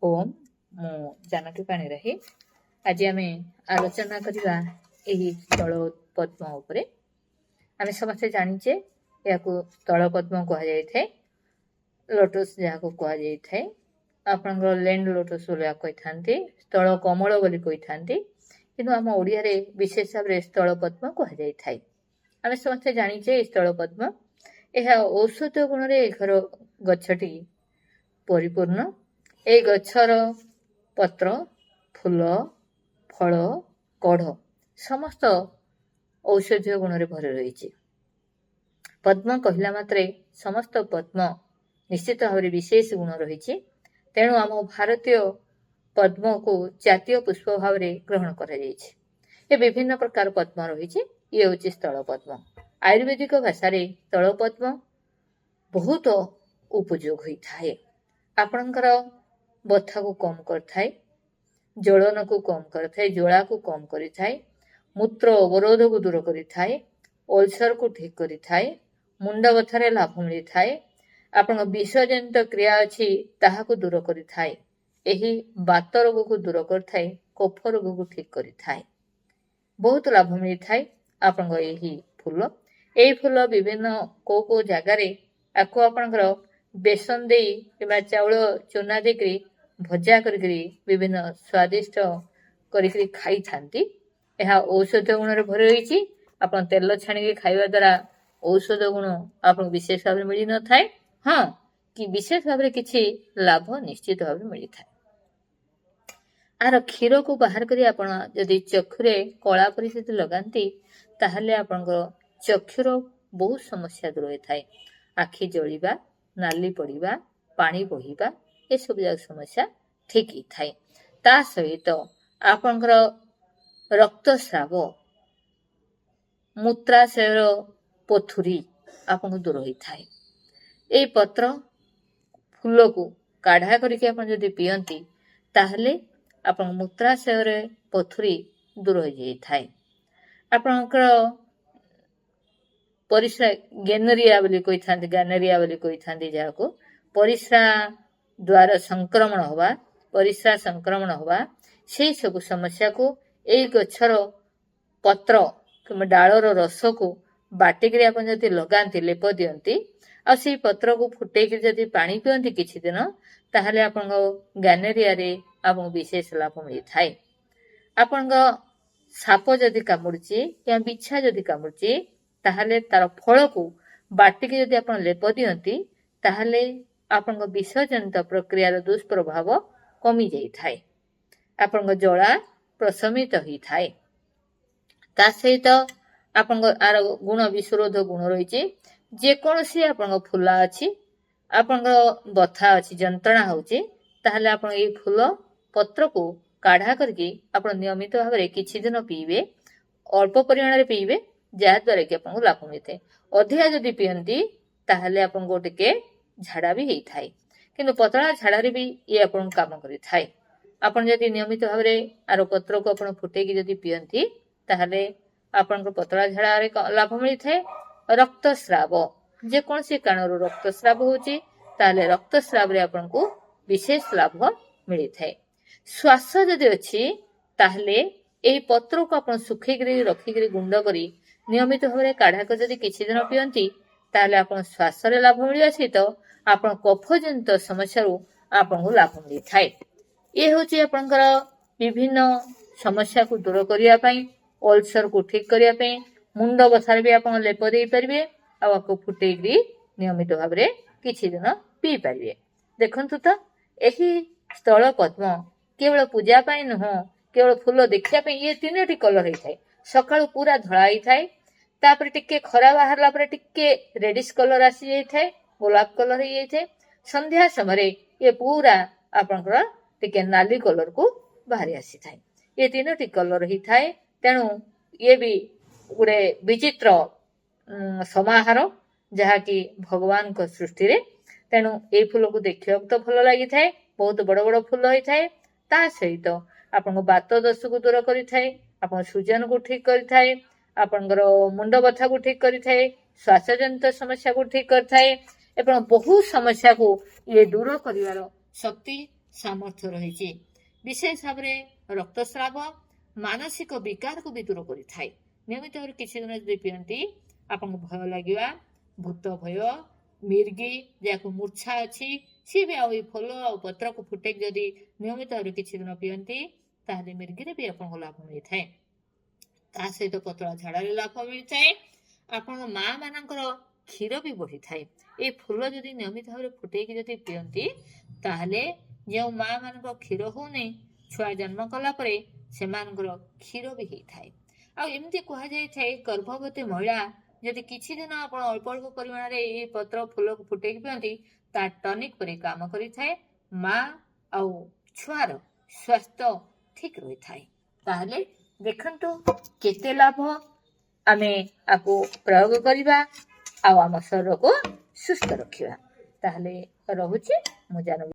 ओम मु जानकी पाणिग्राही। आज आम आलोचना करवा यही स्थल पद्म उपरे। आम समस्ते जानिचे या स्थल पद्म कहुए, लोटस जहाँ कहुए आपण लैंड लोटस कही था, स्थल कमल बोली कही था, कि आम ओडिया रे विशेष भाव में स्थल पद्म कहुए। आम समस्ते जानिचे स्थल पद्म यह औषधीय गुण रे घर गछटी परिपूर्ण। ए गछर पत्र फूल फल कढ़ समस्त औषधीय गुण रे भरी रही। पद्म कहला मात्रे समस्त पद्म निश्चित भाव में विशेष गुण रही। तेणु आम भारतीय पद्म को जातीय पुष्प भाव में ग्रहण कर विभिन्न प्रकार पद्म रही। ये हूँ स्थल पद्म। आयुर्वेदिक भाषा स्थल पद्म बहुत उपयोग होता है। आपणकर बथा को कम करथाए, ज्वलन को कम करथाए, ज्वाला को कम करिथाए, मूत्र अवरोध को दूर करिथाए, अल्सर को ठीक करिथाए, मुंड बथारे लाभ मिलिथाए, आपण विषजनित क्रिया अच्छी ताहाको दूर करिथाए, एही बात रोग को दूर करथाए, कफ रोग को ठीक करिथाए, बहुत लाभ मिलिथाए। आपण एही फूल एही फूल विभिन्न को जगार आपको आपणकर बेसन दे कि चाउल चूना देकरी भजा कर विभिन्न स्वादिष्ट करी खाई थांती। यह औषध गुण रे भरी रही। आप तेल छाणी खाइबा द्वारा औषध गुण आप विशेष भाव में मिल न थाए, हाँ कि विशेष भाव में किसी लाभ निश्चित भाव में मिलता है। आर क्षीर को बाहर करी आपण जदि चक्षुरे कला परिस्थिति लगाती ताहले आपणकर चक्षुर बहुत समस्या दूर होता है। आखि जलिबा, नाली पड़िबा, पानी बहिबा, ये सब जाक समस्या ठीक ही थाए। ता सहित आपणकर रक्तस्राव, मूत्राशयर पोथुरी आपन दूर होता है। ये पत्र फूल को काढ़ा करके आप जदि पियंती ताहले आपन मूत्राशयर पोथुरी दूर हो जाए। आपणकर परिस्रा गैनरिया बोली कही था, गैनरिया बोली कही था, जहाँ को परिस्रा द्वारा संक्रमण हवा, परिस्रा संक्रमण हवा, से सब समस्या को यही गछर पत्र कि डालर रस को बाटिक आप लगाती लेप दियंती आ से पत्र को फुटेक जदि पानी पियंती किछि दिन ताहले आपन गैनरिया रे आपन विशेष लाभ मिलता है। आपन साप जदि कामुड़ी या बिछा जदि कामुड़ी ताहले तार फल को बाटिक जदि आपन लेप दियंती ताहले आपन विषजनित प्रक्रियार दुष्प्रभाव कमी जाए। आपन जला प्रशमित होता है। ता सहित आपन आर गुण विश्वरोध गुण रही। जेकोसी आपन फुला अच्छी आपन बथा अच्छी जंत्रणा होची ताहले आपन ये फूल पत्र को काढ़ा करके आपन नियमित भाव में किछि दिन पीबे, अल्प परिमाण रे पीबे, जहाद्वारा कि आपको लाभ मिलता है। अधिका जदि पियंती ताहले आपको टिके झाड़ा भी होता है, किंतु पतला झाड़ा भी ये आपन काम करिथाए। आपन जदि नियमित भाव में आर पत्र को आपन फुटेकी जदि पियंती ताहले आपन पतला झाड़ा रे लाभ मिलता है। रक्तस्राव जेकोसी कारण रक्तस्राव होची ताहले रक्तस्राव रे आपन को विशेष लाभ मिलता है। श्वास जदि अच्छी ताहले एही पत्र को आपन सुखेकरी रखिकरी गुंड करी नियमित भाव में काढ़ा कर जदि किछि दिन पियंती ताहले आपन श्वास रे लाभ मिलिया सहित आपन कफजनित समस्या आपन को लाभ मिलता है। ये होची आपनकर विभिन्न समस्या को दूर करिया पई, अल्सर को ठीक करिया पई, मुंड बथार भी आपन लेप देई परिबे आ आपको फुटेकरी नियमित भाव में किछि दिन पी परिबे। देखंतु तो एही स्थल पद्म केवल पूजा पाई नुह, केवल फूल देखिया पई ये तीनोटी कलर होता है। सकाळु पूरा धळा होता, तापर टिके खरा बाहरला पर टिके रेडिश कलर आसी जाइए, गोलाप कलर हो जाए, संध्या समय ये पूरा आपनकर टिके नाली कलर को बाहरी आसी थाए। ये तीनोटी कलर ही थाए। तेणु ये भी गोटे विचित्र समाहार जहाँकि भगवान को सृष्टि रे। तेणु ये फूल को देखा तो भल लगी थाए, बहुत बड़ बड़ फूल होता है। ता सहित आपन बात दोष को दूर करिथाए, आपन सूजन को ठीक करिथाए, आपनकर मुंड बथा को ठीक करिथाए, श्वासजनित समस्या को ठीक करथाए एवं बहुत समस्या को ये दूर करिवार शक्ति ସାମର୍ଥ୍ୟ ରହିଛି। ବିଶେଷ ଭାବରେ ରକ୍ତସ୍ରାବ ମାନସିକ ବିକାରକୁ ବି ଦୂର କରିଥାଏ। ନିୟମିତ ଭାବରେ କିଛି ଦିନ ଯଦି ପିଅନ୍ତି ଆପଣଙ୍କୁ ଭୟ ଲାଗିବା, ଭୂତ ଭୟ, ମିର୍ଗି ଯାହାକୁ ମୂର୍ଚ୍ଛା ଅଛି ସିଏ ବି ଆଉ ଏଇ ଫୁଲ ଆଉ ପତ୍ରକୁ ଫୁଟେଇକି ଯଦି ନିୟମିତ ଭାବରେ କିଛି ଦିନ ପିଅନ୍ତି ତାହେଲେ ମିର୍ଗିରେ ବି ଆପଣଙ୍କୁ ଲାଭ ମିଳିଥାଏ। ତା ସହିତ ପତଳା ଝାଡ଼ାରେ ଲାଭ ମିଳିଥାଏ। ଆପଣଙ୍କ ମା ମାନଙ୍କର କ୍ଷୀର ବି ବଢିଥାଏ। ଏଇ ଫୁଲ ଯଦି ନିୟମିତ ଭାବରେ ଫୁଟେଇକି ଯଦି ପିଅନ୍ତି ତାହେଲେ ଯେଉଁ ମା ମାନଙ୍କ କ୍ଷୀର ହଉନି ଛୁଆ ଜନ୍ମ କଲା ପରେ ସେମାନଙ୍କର କ୍ଷୀର ବି ହେଇଥାଏ। ଆଉ ଏମିତି କୁହାଯାଇଥାଏ ଗର୍ଭବତୀ ମହିଳା ଯଦି କିଛି ଦିନ ଆପଣ ଅଳ୍ପ ଅଳ୍ପ ପରିମାଣରେ ଏଇ ପତ୍ର ଫୁଲକୁ ଫୁଟେଇକି ପିଅନ୍ତି ତା ଟନିକ ପରି କାମ କରିଥାଏ। ମା ଆଉ ଛୁଆର ସ୍ୱାସ୍ଥ୍ୟ ଠିକ ରହିଥାଏ। ତାହେଲେ ଦେଖନ୍ତୁ କେତେ ଲାଭ, ଆମେ ଆକୁ ପ୍ରୟୋଗ କରିବା ଆଉ ଆମ ଶରୀରକୁ ସୁସ୍ଥ ରଖିବା। ତାହେଲେ ରହୁଛି, ମୁଁ ଜାଣିବି।